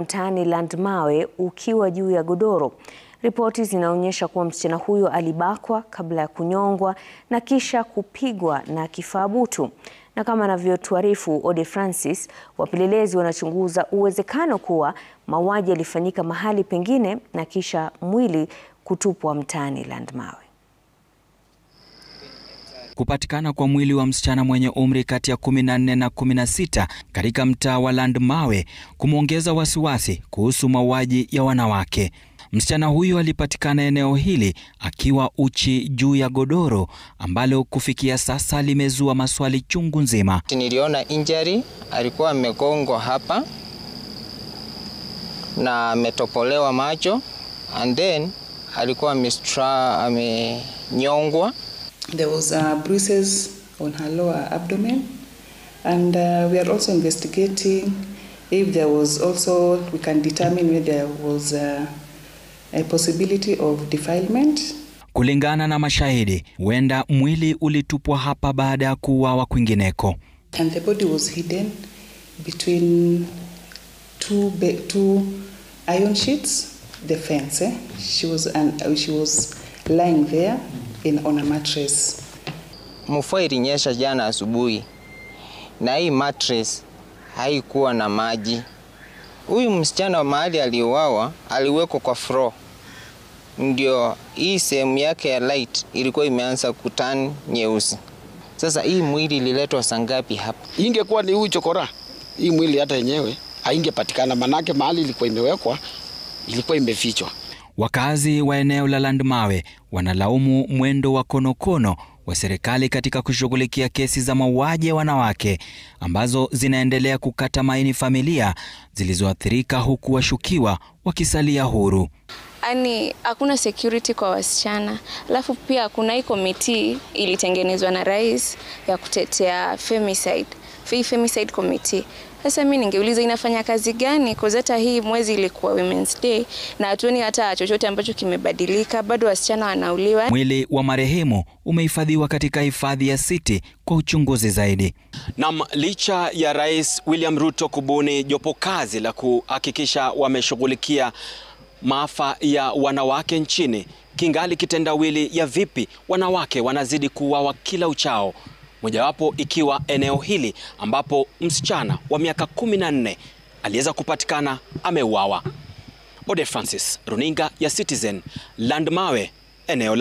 Mtaani Landmawe ukiwa juu ya godoro. Ripoti zinaonyesha kuwa msichana huyo alibakwa kabla ya kunyongwa na kisha kupigwa na kifaa butu. Na kama anavyotuarifu Ode Francis, wapelelezi wanachunguza uwezekano kuwa mauaji yalifanyika mahali pengine na kisha mwili kutupwa mtaani Landmawe. Kupatikana kwa mwili wa msichana mwenye umri kati ya 14 na 16 katika mtaa wa Landmawe kumeongeza wasiwasi kuhusu mauaji ya wanawake. Msichana huyo alipatikana eneo hili akiwa uchi juu ya godoro ambalo kufikia sasa limezua maswali chungu nzima. Niliona injury, alikuwa amegongwa hapa na ametopolewa macho, and then alikuwa amenyongwa. There was bruises on her lower abdomen, and we are also investigating if there was also, we can determine whether there was a possibility of defilement. Kulingana na mashahidi, huenda mwili ulitupwa hapa baada ya kuuawa kwingineko. And the body was hidden between two iron sheets, the fence. She was lying there on a mattress. Mvua ilinyesha jana asubuhi na hii mattress haikuwa na maji. Huyu msichana mahali aliuawa aliwekwa kwa floor. Ndio hii sehemu yake ya light ilikuwa imeanza kutani nyeusi. Sasa hii mwili ililetwa saa ngapi hapa? Ingekuwa ni huyu chokora, hii mwili hata yenyewe haingepatikana, manake mahali ilikuwa imewekwa ilikuwa imefichwa. Wakazi wa eneo la Landmawe wanalaumu mwendo wa konokono wa serikali katika kushughulikia kesi za mauaji ya wanawake ambazo zinaendelea kukata maini familia zilizoathirika, huku washukiwa wakisalia huru. Ani hakuna security kwa wasichana. Alafu pia kuna hii committee ilitengenezwa na rais ya kutetea femicide. Femicide committee. Sasa mimi ningeuliza inafanya kazi gani, kwa hata hii mwezi ilikuwa Women's Day na hatuoni hata chochote ambacho kimebadilika, bado wasichana wanauliwa. Mwili wa marehemu umehifadhiwa katika hifadhi ya City kwa uchunguzi zaidi. Na licha ya Rais William Ruto kubuni jopo kazi la kuhakikisha wameshughulikia maafa ya wanawake nchini, kingali kitendawili ya vipi wanawake wanazidi kuuawa kila uchao, mojawapo ikiwa eneo hili ambapo msichana wa miaka 14 aliweza kupatikana ameuawa. Ode Francis, runinga ya Citizen, Landmawe, eneo